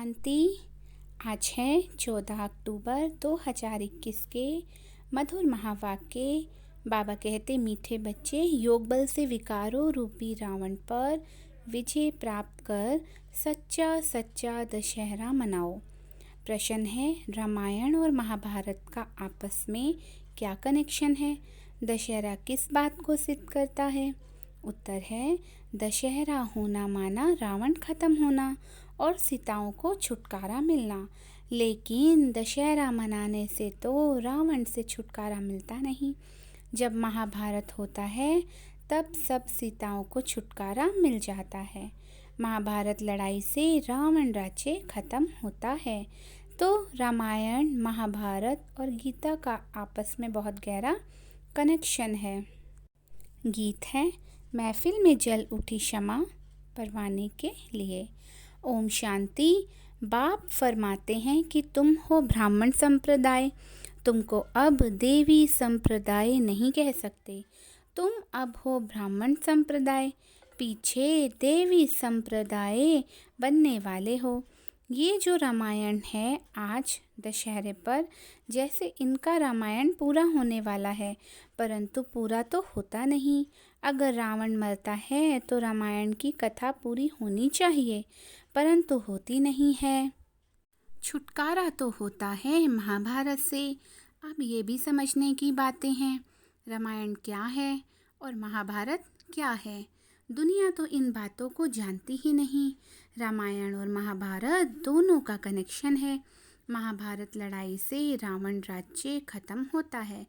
शांति। आज है 14 अक्टूबर 2021 के मधुर महावाक्य। बाबा कहते, मीठे बच्चे, योग बल से विकारों रूपी रावण पर विजय प्राप्त कर सच्चा सच्चा दशहरा मनाओ। प्रश्न है, रामायण और महाभारत का आपस में क्या कनेक्शन है? दशहरा किस बात को सिद्ध करता है? उत्तर है, दशहरा होना माना रावण खत्म होना और सीताओं को छुटकारा मिलना। लेकिन दशहरा मनाने से तो रावण से छुटकारा मिलता नहीं। जब महाभारत होता है तब सब सीताओं को छुटकारा मिल जाता है। महाभारत लड़ाई से रावण राज्य खत्म होता है। तो रामायण, महाभारत और गीता का आपस में बहुत गहरा कनेक्शन है। गीत है, महफिल में जल उठी क्षमा परवाने के लिए। ओम शांति। बाप फरमाते हैं कि तुम हो ब्राह्मण संप्रदाय, तुमको अब देवी संप्रदाय नहीं कह सकते। तुम अब हो ब्राह्मण संप्रदाय, पीछे देवी संप्रदाय बनने वाले हो। ये जो रामायण है आज दशहरे पर, जैसे इनका रामायण पूरा होने वाला है, परंतु पूरा तो होता नहीं। अगर रावण मरता है तो रामायण की कथा पूरी होनी चाहिए, परंतु होती नहीं है। छुटकारा तो होता है महाभारत से। अब ये भी समझने की बातें हैं, रामायण क्या है और महाभारत क्या है। दुनिया तो इन बातों को जानती ही नहीं। रामायण और महाभारत दोनों का कनेक्शन है। महाभारत लड़ाई से रावण राज्य खत्म होता है।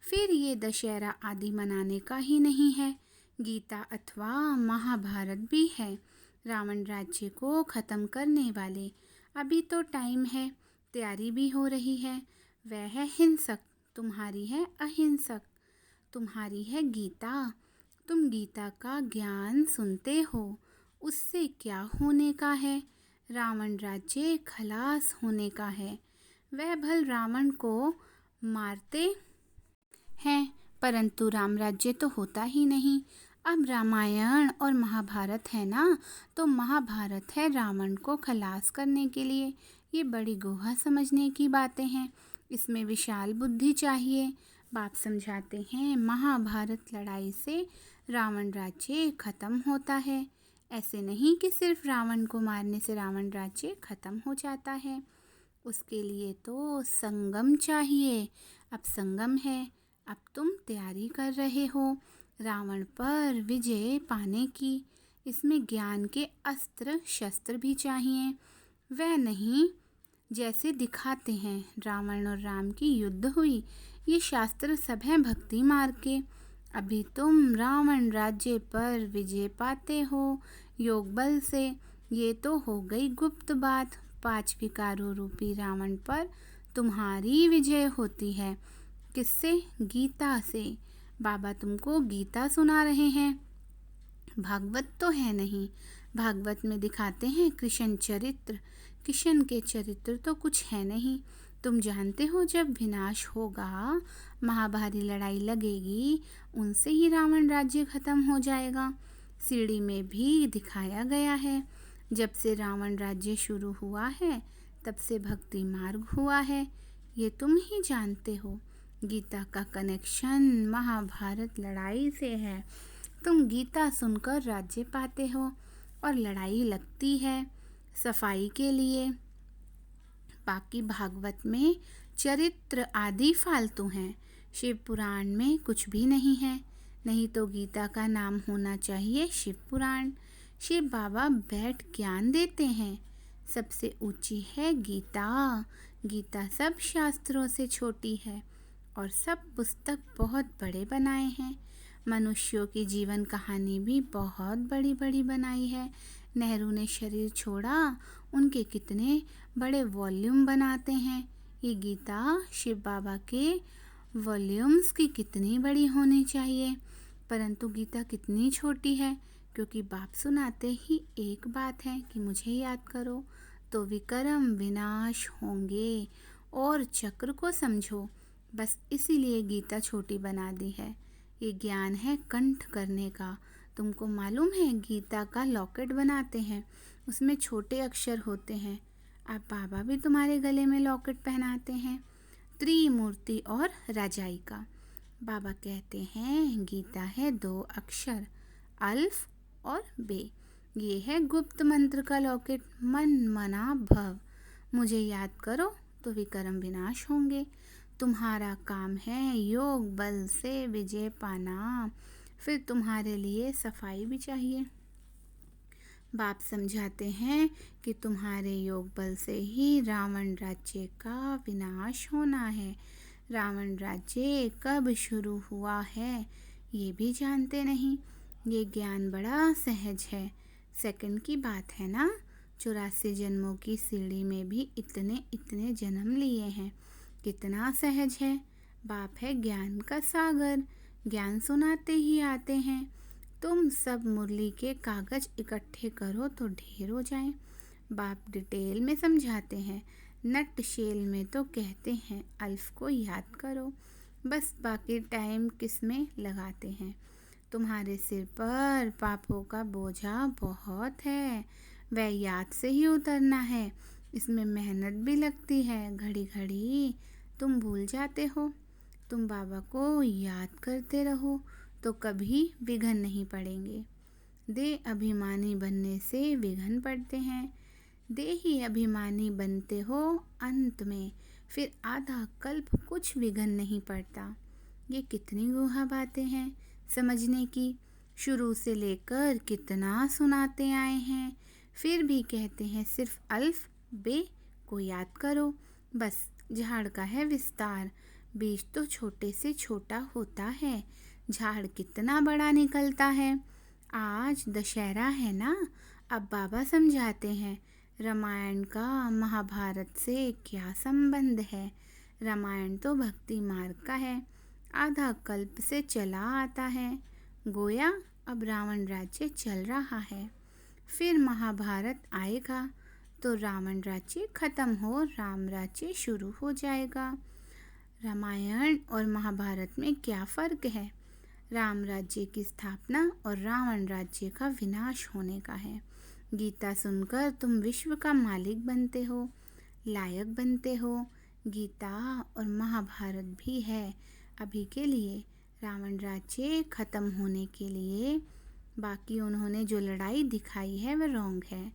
फिर ये दशहरा आदि मनाने का ही नहीं है। गीता अथवा महाभारत भी है रावण राज्य को खत्म करने वाले। अभी तो टाइम है, तैयारी भी हो रही है। वह है हिंसक, तुम्हारी है अहिंसक। तुम्हारी है गीता, तुम गीता का ज्ञान सुनते हो। उससे क्या होने का है? रावण राज्य खलास होने का है। वह भल रावण को मारते हैं, परंतु राम राज्य तो होता ही नहीं। अब रामायण और महाभारत है ना, तो महाभारत है रावण को खलास करने के लिए। ये बड़ी गोहा समझने की बातें हैं, इसमें विशाल बुद्धि चाहिए। बाप समझाते हैं, महाभारत लड़ाई से रावण राज्य खत्म होता है। ऐसे नहीं कि सिर्फ रावण को मारने से रावण राज्य खत्म हो जाता है। उसके लिए तो संगम चाहिए। अब संगम है, अब तुम तैयारी कर रहे हो रावण पर विजय पाने की। इसमें ज्ञान के अस्त्र शस्त्र भी चाहिए। वह नहीं जैसे दिखाते हैं रावण और राम की युद्ध हुई, ये शास्त्र सब हैं भक्ति मार्ग के। अभी तुम रावण राज्य पर विजय पाते हो योग बल से। ये तो हो गई गुप्त बात। 5 विकारों रूपी रावण पर तुम्हारी विजय होती है। किससे? गीता से। बाबा तुमको गीता सुना रहे हैं, भागवत तो है नहीं। भागवत में दिखाते हैं कृष्ण चरित्र। कृष्ण के चरित्र तो कुछ है नहीं। तुम जानते हो जब विनाश होगा, महाभारी लड़ाई लगेगी, उनसे ही रावण राज्य खत्म हो जाएगा। सीढ़ी में भी दिखाया गया है, जब से रावण राज्य शुरू हुआ है तब से भक्ति मार्ग हुआ है। ये तुम ही जानते हो। गीता का कनेक्शन महाभारत लड़ाई से है। तुम गीता सुनकर राज्य पाते हो और लड़ाई लगती है सफाई के लिए। बाकी भागवत में चरित्र आदि फालतू हैं। शिव पुराण में कुछ भी नहीं है। नहीं तो गीता का नाम होना चाहिए शिव पुराण। शिव बाबा बैठ ज्ञान देते हैं। सबसे ऊंची है गीता। गीता सब शास्त्रों से छोटी है और सब पुस्तक बहुत बड़े बनाए हैं। मनुष्यों की जीवन कहानी भी बहुत बड़ी बड़ी बनाई है। नेहरू ने शरीर छोड़ा, उनके कितने बड़े वॉल्यूम बनाते हैं। ये गीता शिव बाबा के वॉल्यूम्स की कितनी बड़ी होनी चाहिए, परंतु गीता कितनी छोटी है। क्योंकि बाप सुनाते ही एक बात है कि मुझे याद करो तो विक्रम विनाश होंगे और चक्र को समझो। बस इसीलिए गीता छोटी बना दी है। ये ज्ञान है कंठ करने का। तुमको मालूम है गीता का लॉकेट बनाते हैं, उसमें छोटे अक्षर होते हैं। अब बाबा भी तुम्हारे गले में लॉकेट पहनाते हैं, त्रिमूर्ति और राजाई का। बाबा कहते हैं गीता है 2 अक्षर, अल्फ और बे। ये है गुप्त मंत्र का लॉकेट, मन मना भव। मुझे याद करो तो विकर्म विनाश होंगे। तुम्हारा काम है योग बल से विजय पाना, फिर तुम्हारे लिए सफाई भी चाहिए। बाप समझाते हैं कि तुम्हारे योग बल से ही रावण राज्य का विनाश होना है। रावण राज्य कब शुरू हुआ है ये भी जानते नहीं। ये ज्ञान बड़ा सहज है, सेकंड की बात है ना। 84 जन्मों की सीढ़ी में भी इतने इतने जन्म लिए हैं, कितना सहज है। बाप है ज्ञान का सागर, ज्ञान सुनाते ही आते हैं। तुम सब मुरली के कागज इकट्ठे करो तो ढेर हो जाएं। बाप डिटेल में समझाते हैं, नट शेल में तो कहते हैं अल्फ को याद करो, बस बाकी टाइम किस में लगाते हैं। तुम्हारे सिर पर पापों का बोझा बहुत है, वह याद से ही उतरना है। इसमें मेहनत भी लगती है, घड़ी घड़ी तुम भूल जाते हो। तुम बाबा को याद करते रहो तो कभी विघ्न नहीं पड़ेंगे। देह अभिमानी बनने से विघ्न पड़ते हैं। देही अभिमानी बनते हो अंत में, फिर आधा कल्प कुछ विघ्न नहीं पड़ता। ये कितनी गुहा बातें हैं समझने की। शुरू से लेकर कितना सुनाते आए हैं, फिर भी कहते हैं सिर्फ अल्फ बे को याद करो। बस झाड़ का है विस्तार, बीज तो छोटे से छोटा होता है, झाड़ कितना बड़ा निकलता है। आज दशहरा है ना, अब बाबा समझाते हैं रामायण का महाभारत से क्या संबंध है। रामायण तो भक्ति मार्ग का है, आधा कल्प से चला आता है। गोया अब रावण राज्य चल रहा है, फिर महाभारत आएगा तो रावण राज्य खत्म हो राम राज्य शुरू हो जाएगा। रामायण और महाभारत में क्या फ़र्क है? राम राज्य की स्थापना और रावण राज्य का विनाश होने का है। गीता सुनकर तुम विश्व का मालिक बनते हो, लायक बनते हो। गीता और महाभारत भी है अभी के लिए, रावण राज्य खत्म होने के लिए। बाकी उन्होंने जो लड़ाई दिखाई है वह रॉन्ग है।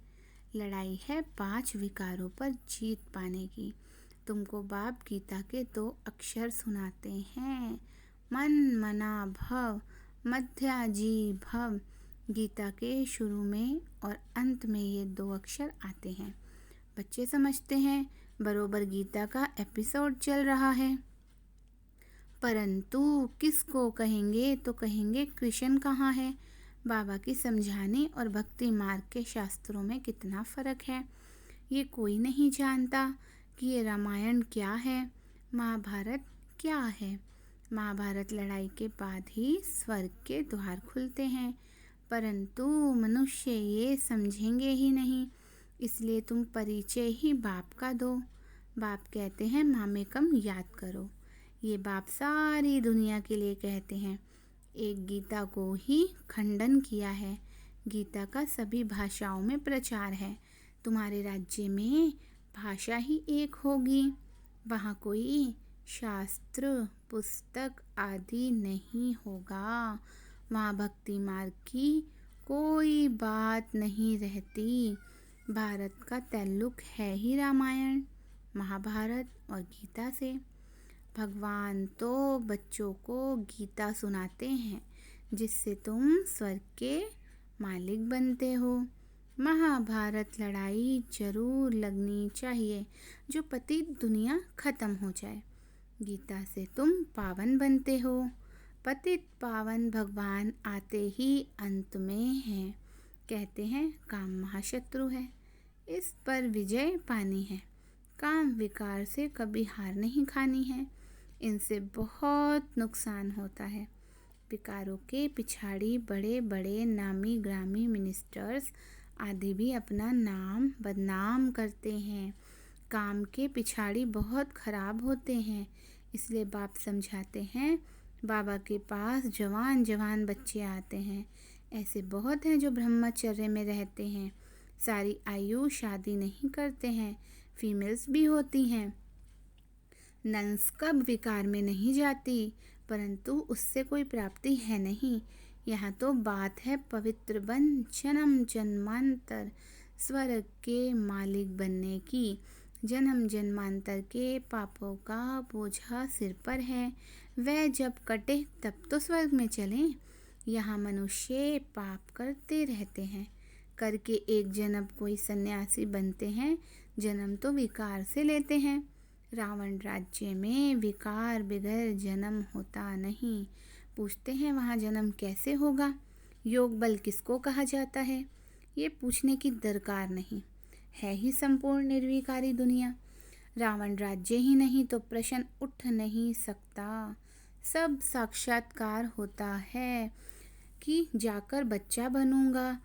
लड़ाई है 5 विकारों पर जीत पाने की। तुमको बाप गीता के 2 अक्षर सुनाते हैं, मन मना भव, मध्याजी भव। गीता के शुरू में और अंत में ये 2 अक्षर आते हैं। बच्चे समझते हैं बरोबर गीता का एपिसोड चल रहा है, परंतु किसको कहेंगे तो कहेंगे कृष्ण कहाँ है। बाबा की समझाने और भक्ति मार्ग के शास्त्रों में कितना फ़र्क है, ये कोई नहीं जानता कि ये रामायण क्या है, महाभारत क्या है। महाभारत लड़ाई के बाद ही स्वर्ग के द्वार खुलते हैं, परंतु मनुष्य ये समझेंगे ही नहीं, इसलिए तुम परिचय ही बाप का दो। बाप कहते हैं मामेकम याद करो, ये बाप सारी दुनिया के लिए कहते हैं। एक गीता को ही खंडन किया है, गीता का सभी भाषाओं में प्रचार है। तुम्हारे राज्य में भाषा ही एक होगी, वहाँ कोई शास्त्र पुस्तक आदि नहीं होगा। वहाँ भक्ति मार्ग की कोई बात नहीं रहती। भारत का ताल्लुक है ही रामायण, महाभारत और गीता से। भगवान तो बच्चों को गीता सुनाते हैं जिससे तुम स्वर्ग के मालिक बनते हो। महाभारत लड़ाई जरूर लगनी चाहिए जो पतित दुनिया खत्म हो जाए। गीता से तुम पावन बनते हो। पतित पावन भगवान आते ही अंत में हैं। कहते हैं काम महाशत्रु है, इस पर विजय पानी है। काम विकार से कभी हार नहीं खानी है, इनसे बहुत नुकसान होता है। विकारों के पिछाड़ी बड़े बड़े नामी ग्रामी मिनिस्टर्स आदि भी अपना नाम बदनाम करते हैं। काम के पिछाड़ी बहुत खराब होते हैं, इसलिए बाप समझाते हैं बाबा के पास जवान जवान बच्चे आते हैं। ऐसे बहुत हैं जो ब्रह्मचर्य में रहते हैं, सारी आयु शादी नहीं करते हैं, फीमेल्स भी होती हैं। नंस कब विकार में नहीं जाती, परंतु उससे कोई प्राप्ति है नहीं। यहाँ तो बात है पवित्र बन जन्म जन्मांतर स्वर्ग के मालिक बनने की। जन्म जन्मांतर के पापों का बोझा सिर पर है, वह जब कटे तब तो स्वर्ग में चलें। यहाँ मनुष्य पाप करते रहते हैं, करके एक जन्म कोई सन्यासी बनते हैं, जन्म तो विकार से लेते हैं। रावण राज्य में विकार बिगर जन्म होता नहीं। पूछते हैं वहाँ जन्म कैसे होगा, योग बल किसको कहा जाता है? ये पूछने की दरकार नहीं, है ही संपूर्ण निर्विकारी दुनिया। रावण राज्य ही नहीं तो प्रश्न उठ नहीं सकता। सब साक्षात्कार होता है कि जाकर बच्चा बनूंगा,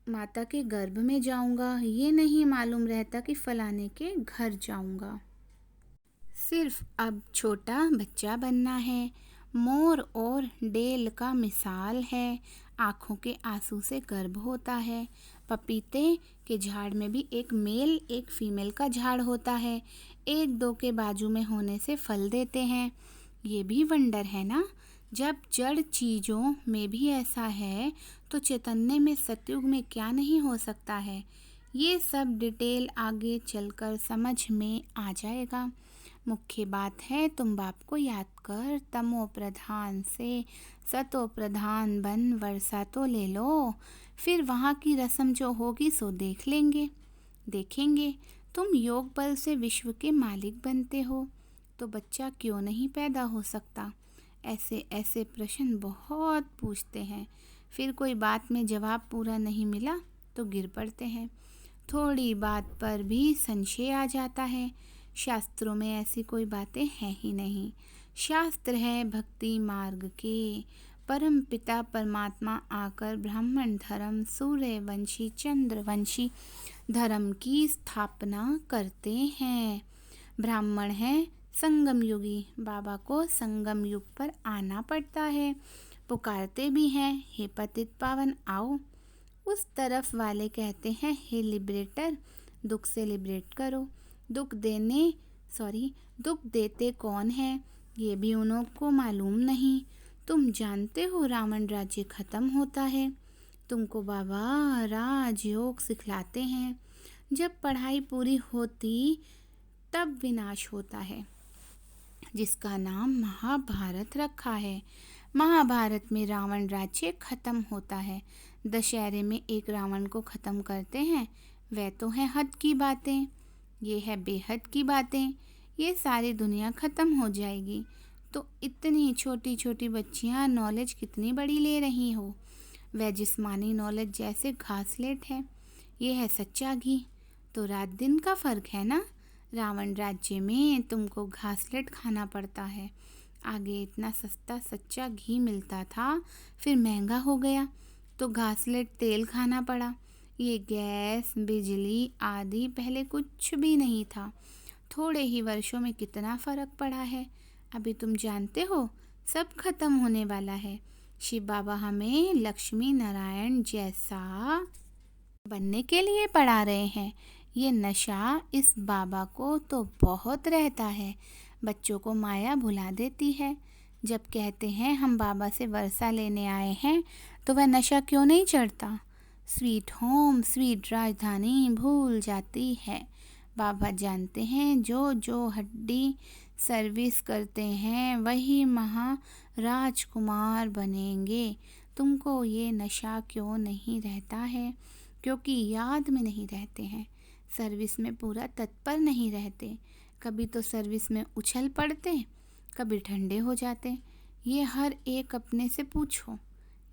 माता के गर्भ में जाऊंगा, ये नहीं मालूम रहता कि फलाने के घर जाऊंगा। सिर्फ अब छोटा बच्चा बनना है। मोर और डेल का मिसाल है, आँखों के आंसू से गर्भ होता है। पपीते के झाड़ में भी एक मेल एक फीमेल का झाड़ होता है, एक दो के बाजू में होने से फल देते हैं। ये भी वंडर है ना। जब जड़ चीज़ों में भी ऐसा है तो चैतन्य में सतयुग में क्या नहीं हो सकता है। ये सब डिटेल आगे चलकर समझ में आ जाएगा। मुख्य बात है तुम बाप को याद कर तमो प्रधान से सतो प्रधान बन वर्षा तो ले लो, फिर वहाँ की रस्म जो होगी सो देखेंगे। तुम योग बल से विश्व के मालिक बनते हो तो बच्चा क्यों नहीं पैदा हो सकता? ऐसे ऐसे प्रश्न बहुत पूछते हैं, फिर कोई बात में जवाब पूरा नहीं मिला तो गिर पड़ते हैं। थोड़ी बात पर भी संशय आ जाता है। शास्त्रों में ऐसी कोई बातें हैं ही नहीं। शास्त्र है भक्ति मार्ग के, परम पिता परमात्मा आकर ब्राह्मण धर्म सूर्यवंशी चंद्रवंशी धर्म की स्थापना करते हैं। ब्राह्मण है संगम युगी, बाबा को संगम युग पर आना पड़ता है। पुकारते भी हैं, हे पतित पावन आओ। उस तरफ वाले कहते हैं, हे लिबरेटर दुख से लिबरेट करो। दुख देते कौन है ये भी उन्हों को मालूम नहीं। तुम जानते हो रावण राज्य खत्म होता है, तुमको बाबा राजयोग सिखलाते हैं। जब पढ़ाई पूरी होती तब विनाश होता है, जिसका नाम महाभारत रखा है। महाभारत में रावण राज्य खत्म होता है। दशहरे में एक रावण को खत्म करते हैं, वह तो है हद की बातें, ये है बेहद की बातें। ये सारी दुनिया खत्म हो जाएगी तो इतनी छोटी छोटी बच्चियां नॉलेज कितनी बड़ी ले रही हो। वह जिस्मानी नॉलेज जैसे घासलेट है, ये है सच्चा घी। तो रात दिन का फर्क है ना। रावण राज्य में तुमको घासलेट खाना पड़ता है, आगे इतना सस्ता सच्चा घी मिलता था, फिर महंगा हो गया तो घासलेट तेल खाना पड़ा। ये गैस बिजली आदि पहले कुछ भी नहीं था, थोड़े ही वर्षों में कितना फर्क पड़ा है। अभी तुम जानते हो सब खत्म होने वाला है। शिव बाबा हमें लक्ष्मी नारायण जैसा बनने के लिए पढ़ा रहे हैं। ये नशा इस बाबा को तो बहुत रहता है, बच्चों को माया भुला देती है। जब कहते हैं हम बाबा से वर्षा लेने आए हैं तो वह नशा क्यों नहीं चढ़ता? स्वीट होम स्वीट राजधानी भूल जाती है। बाबा जानते हैं जो जो हड्डी सर्विस करते हैं वही महाराजकुमार बनेंगे। तुमको ये नशा क्यों नहीं रहता है? क्योंकि याद में नहीं रहते हैं, सर्विस में पूरा तत्पर नहीं रहते। कभी तो सर्विस में उछल पड़ते, कभी ठंडे हो जाते। ये हर एक अपने से पूछो,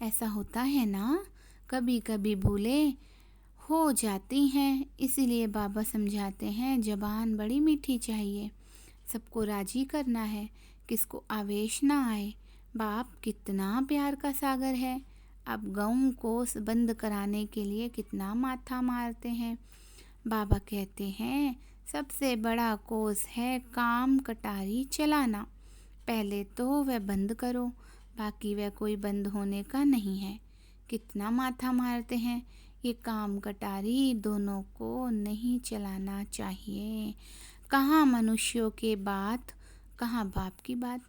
ऐसा होता है ना। कभी कभी भूले हो जाती हैं, इसीलिए बाबा समझाते हैं जबान बड़ी मीठी चाहिए, सबको राजी करना है, किसको आवेश ना आए। बाप कितना प्यार का सागर है। अब गऊ को बंद कराने के लिए कितना माथा मारते हैं। बाबा कहते हैं सबसे बड़ा कोर्स है काम कटारी चलाना, पहले तो वह बंद करो, बाकी वह कोई बंद होने का नहीं है। कितना माथा मारते हैं, ये काम कटारी दोनों को नहीं चलाना चाहिए। कहाँ मनुष्यों के बात, कहाँ बाप की बात।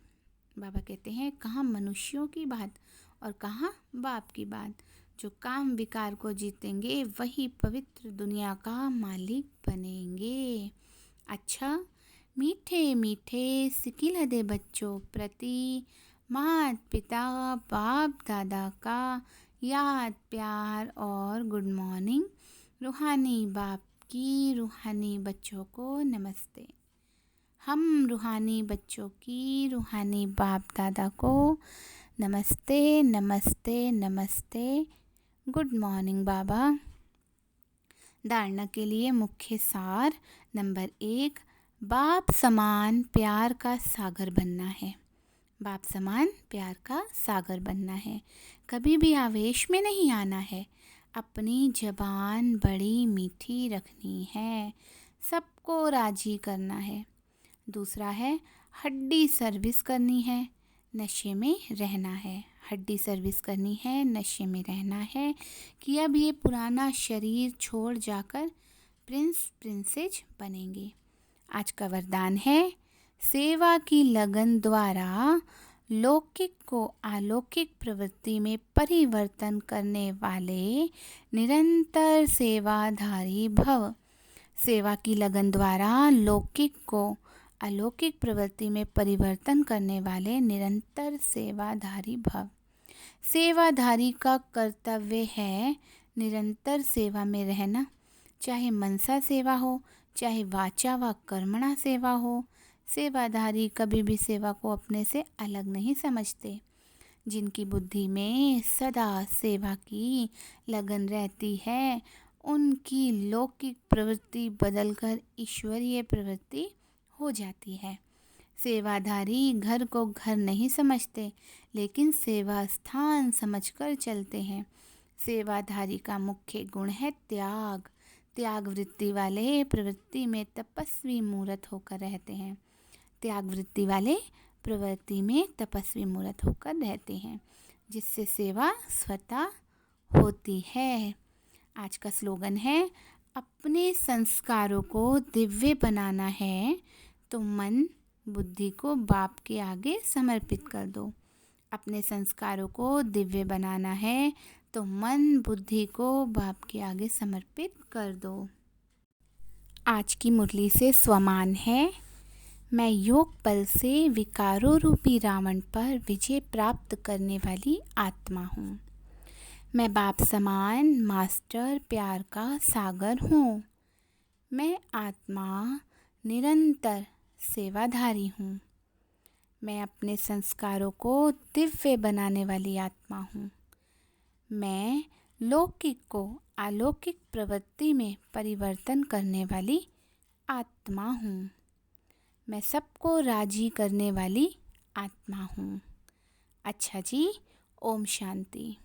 बाबा कहते हैं कहाँ मनुष्यों की बात और कहाँ बाप की बात। जो काम विकार को जीतेंगे वही पवित्र दुनिया का मालिक बनेंगे। अच्छा, मीठे मीठे सिकिलधे बच्चों प्रति माता पिता बाप दादा का याद प्यार और गुड मॉर्निंग। रूहानी बाप की रूहानी बच्चों को नमस्ते। हम रूहानी बच्चों की रूहानी बाप दादा को नमस्ते नमस्ते नमस्ते। गुड मॉर्निंग बाबा। धारणा के लिए मुख्य सार नंबर 1, बाप समान प्यार का सागर बनना है। बाप समान प्यार का सागर बनना है। कभी भी आवेश में नहीं आना है। अपनी जबान बड़ी मीठी रखनी है। सबको राजी करना है। दूसरा है हड्डी सर्विस करनी है, नशे में रहना है। हड्डी सर्विस करनी है, नशे में रहना है कि अब ये पुराना शरीर छोड़ जाकर प्रिंस प्रिंसेस बनेंगे। आज का वरदान है सेवा की लगन द्वारा लौकिक को अलौकिक प्रवृत्ति में परिवर्तन करने वाले निरंतर सेवाधारी भव। सेवा की लगन द्वारा लौकिक को अलौकिक प्रवृत्ति में परिवर्तन करने वाले निरंतर सेवाधारी भव। सेवाधारी का कर्तव्य है निरंतर सेवा में रहना, चाहे मनसा सेवा हो, चाहे वाचा व कर्मणा सेवा हो। सेवाधारी कभी भी सेवा को अपने से अलग नहीं समझते। जिनकी बुद्धि में सदा सेवा की लगन रहती है, उनकी लौकिक प्रवृत्ति बदलकर ईश्वरीय प्रवृत्ति हो जाती है। सेवाधारी घर को घर नहीं समझते, लेकिन सेवा स्थान समझकर चलते हैं। सेवाधारी का मुख्य गुण है त्याग। त्याग वृत्ति वाले प्रवृत्ति में तपस्वी मूर्त होकर रहते हैं। त्याग वृत्ति वाले प्रवृत्ति में तपस्वी मूर्त होकर रहते हैं, जिससे सेवा स्वतः होती है। आज का स्लोगन है अपने संस्कारों को दिव्य बनाना है तो मन बुद्धि को बाप के आगे समर्पित कर दो। अपने संस्कारों को दिव्य बनाना है तो मन बुद्धि को बाप के आगे समर्पित कर दो। आज की मुरली से स्वमान है, मैं योग बल से विकारों रूपी रावण पर विजय प्राप्त करने वाली आत्मा हूँ। मैं बाप समान मास्टर प्यार का सागर हूँ। मैं आत्मा निरंतर सेवाधारी हूँ। मैं अपने संस्कारों को दिव्य बनाने वाली आत्मा हूँ। मैं लौकिक को अलौकिक प्रवृत्ति में परिवर्तन करने वाली आत्मा हूँ। मैं सबको राजी करने वाली आत्मा हूँ। अच्छा जी, ओम शांति।